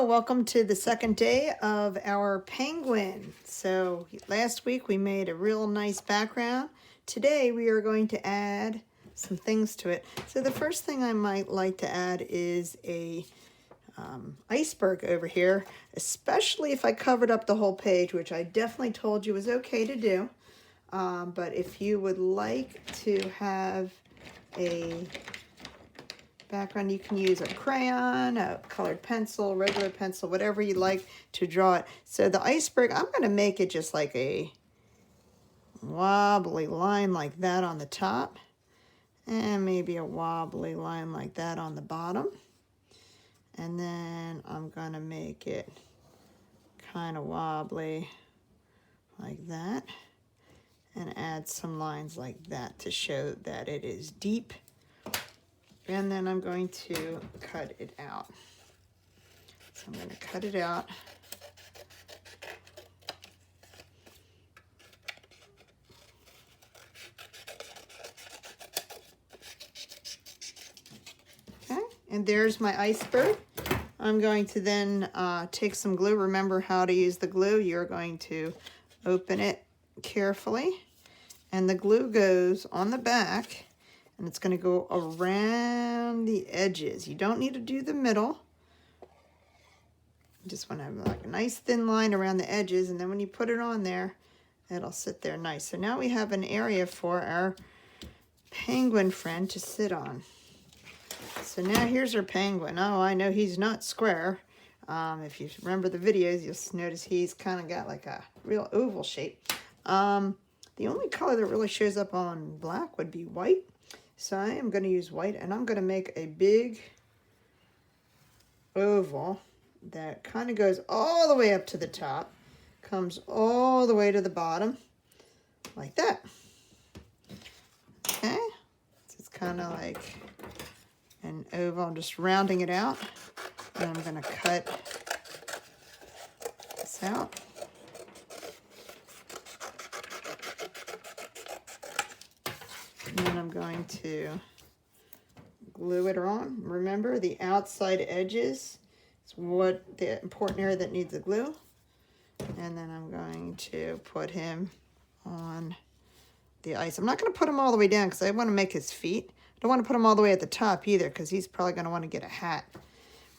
welcome to the second day of our penguin. So last week we made a real nice background. Today we are going to add some things to it. So the first thing I might like to add is a iceberg over here, especially if I covered up the whole page, which I definitely told you was okay to do. But if you would like to have a background, you can use a crayon, a colored pencil, regular pencil, whatever you like to draw it. So the iceberg, I'm going to make it just like a wobbly line like that on the top, and maybe a wobbly line like that on the bottom. And then I'm going to make it kind of wobbly like that and add some lines like that to show that it is deep. And then I'm going to cut it out. So I'm going to cut it out. Okay, and there's my iceberg. I'm going to then take some glue. Remember how to use the glue. You're going to open it carefully. And the glue goes on the back. And it's going to go around the edges. You don't need to do the middle. You just want to have like a nice thin line around the edges. And then when you put it on there, it'll sit there nice. So now we have an area for our penguin friend to sit on. So now here's our penguin. Oh, I know he's not square. If you remember the videos, you'll notice he's kind of got like a real oval shape. The only color that really shows up on black would be white. So I am going to use white, and I'm going to make a big oval that kind of goes all the way up to the top, comes all the way to the bottom, like that. Okay, so it's kind of like an oval. I'm just rounding it out, and I'm going to cut this out. And then I'm going to glue it on. Remember, the outside edges is what the important area that needs the glue. And then I'm going to put him on the ice. I'm not going to put him all the way down because I want to make his feet. I don't want to put him all the way at the top either because he's probably going to want to get a hat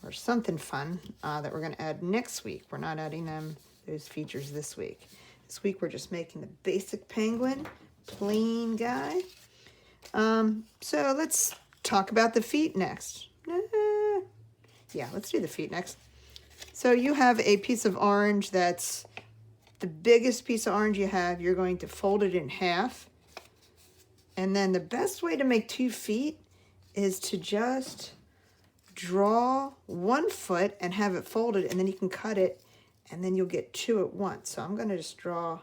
or something fun that we're going to add next week. We're not adding those features this week. This week we're just making the basic penguin, plain guy. So let's talk about the feet next. Yeah, let's do the feet next. So you have a piece of orange that's the biggest piece of orange you have. You're going to fold it in half. And then the best way to make 2 feet is to just draw 1 foot and have it folded, and then you can cut it, and then you'll get 2 at once. So I'm going to just give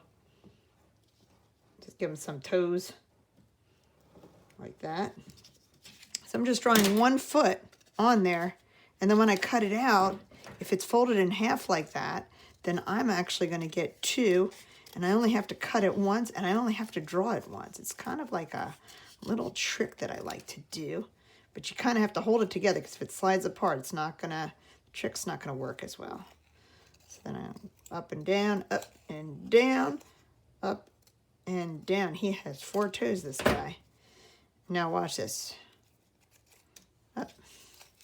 them some toes. Like that. So I'm just drawing 1 foot on there, and then when I cut it out, if it's folded in half like that, then I'm actually going to get 2, and I only have to cut it once, and I only have to draw it once. It's kind of like a little trick that I like to do, but you kind of have to hold it together because if it slides apart, the trick's not going to work as well. So then I'm up and down, up and down, up and down. He has 4 toes, this guy. Now watch this. Up.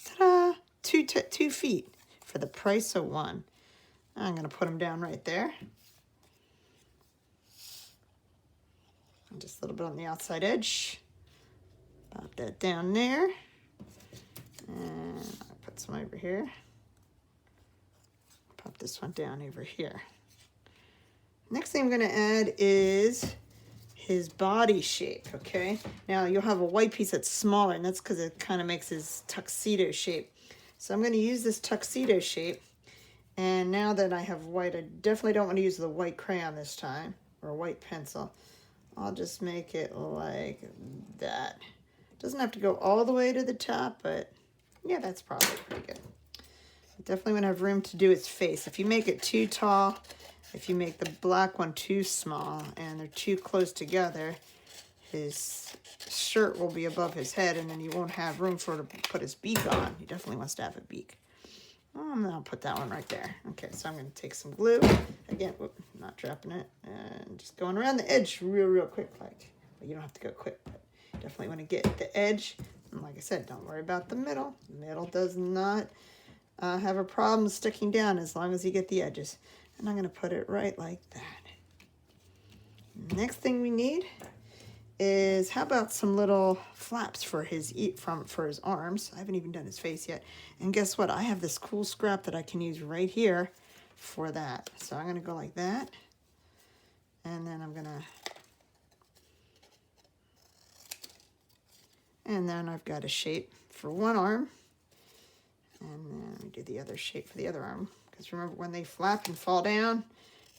Ta-da! 2 feet for the price of 1. I'm going to put them down right there. And just a little bit on the outside edge. Pop that down there. And I'll put some over here. Pop this one down over here. Next thing I'm going to add is his body shape, okay? Now you'll have a white piece that's smaller, and that's because it kind of makes his tuxedo shape. So I'm going to use this tuxedo shape, and now that I have white, I definitely don't want to use the white crayon this time, or white pencil. I'll just make it like that. It doesn't have to go all the way to the top, but yeah, that's probably pretty good. I definitely want to have room to do his face. If you make it too tall, if you make the black one too small and they're too close together, his shirt will be above his head, and then you won't have room for him to put his beak on. He definitely wants to have a beak. And then I'll put that one right there. Okay, so I'm going to take some glue. Again, whoop, not dropping it. And just going around the edge real quick. Like, well, you don't have to go quick, but definitely want to get the edge. And like I said, don't worry about the middle. The middle does not have a problem sticking down as long as you get the edges. And I'm going to put it right like that. Next thing we need is, how about some little flaps for his for his arms. I haven't even done his face yet. And guess what? I have this cool scrap that I can use right here for that. So I'm going to go like that. And then I'm going to... And then I've got a shape for one arm. And then we do the other shape for the other arm. Because remember, when they flap and fall down,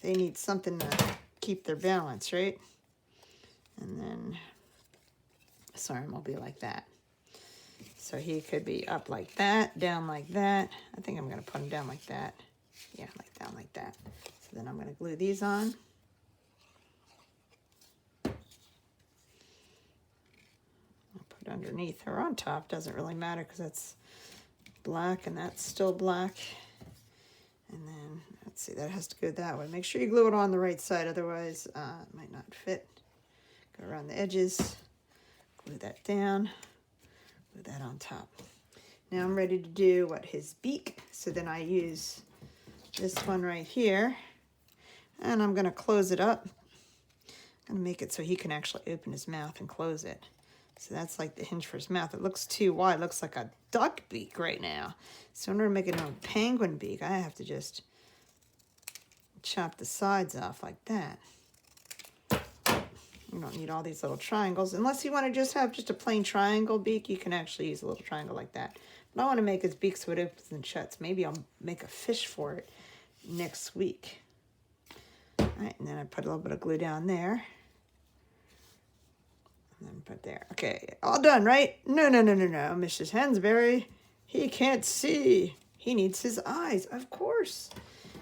they need something to keep their balance, right? And then his arm will be like that. So he could be up like that, down like that. I think I'm going to put him down like that. Yeah, like down like that. So then I'm going to glue these on. I'll put underneath or on top. Doesn't really matter because that's black and that's still black. And then, let's see, that has to go that way. Make sure you glue it on the right side, otherwise it might not fit. Go around the edges, glue that down, glue that on top. Now I'm ready to do his beak. So then I use this one right here, and I'm gonna close it up. I'm gonna make it so he can actually open his mouth and close it. So that's like the hinge for his mouth. It looks too wide, it looks like a duck beak right now. So in order to make it a penguin beak, I have to just chop the sides off like that. You don't need all these little triangles. Unless you want to just have just a plain triangle beak, you can actually use a little triangle like that. But I want to make his beak so it opens and shuts. Maybe I'll make a fish for it next week. All right, and then I put a little bit of glue down there. And then put there. Okay, all done, right? No, Mrs. Hansberry. He can't see. He needs his eyes, of course.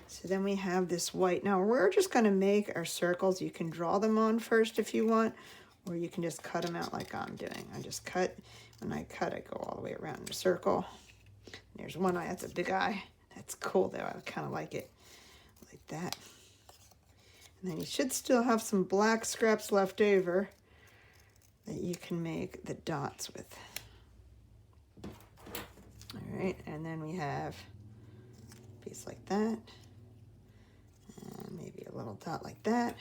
So then we have this white. Now we're just going to make our circles. You can draw them on first if you want, or you can just cut them out like I'm doing. I just cut. When I cut, I go all the way around in a circle. There's one eye. That's a big eye. That's cool, though. I kind of like it like that. And then you should still have some black scraps left over that you can make the dots with. All right, and then we have a piece like that. And maybe a little dot like that.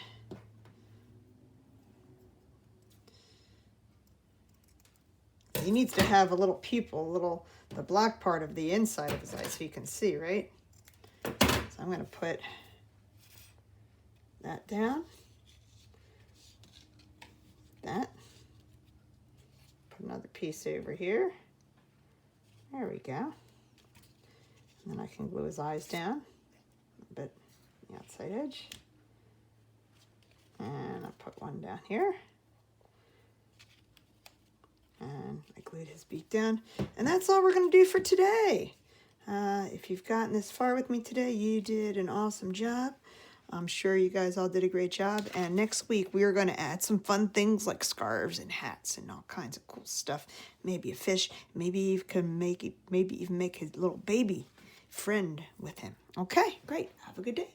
He needs to have a little pupil, the black part of the inside of his eye so you can see, right? So I'm going to put that down. That. Put another piece over here. There we go. And then I can glue his eyes down a bit on the outside edge. And I'll put one down here. And I glued his beak down. And that's all we're going to do for today. If you've gotten this far with me today, you did an awesome job. I'm sure you guys all did a great job. And next week, we are going to add some fun things like scarves and hats and all kinds of cool stuff. Maybe a fish. Maybe you can maybe even make his little baby friend with him. Okay, great. Have a good day.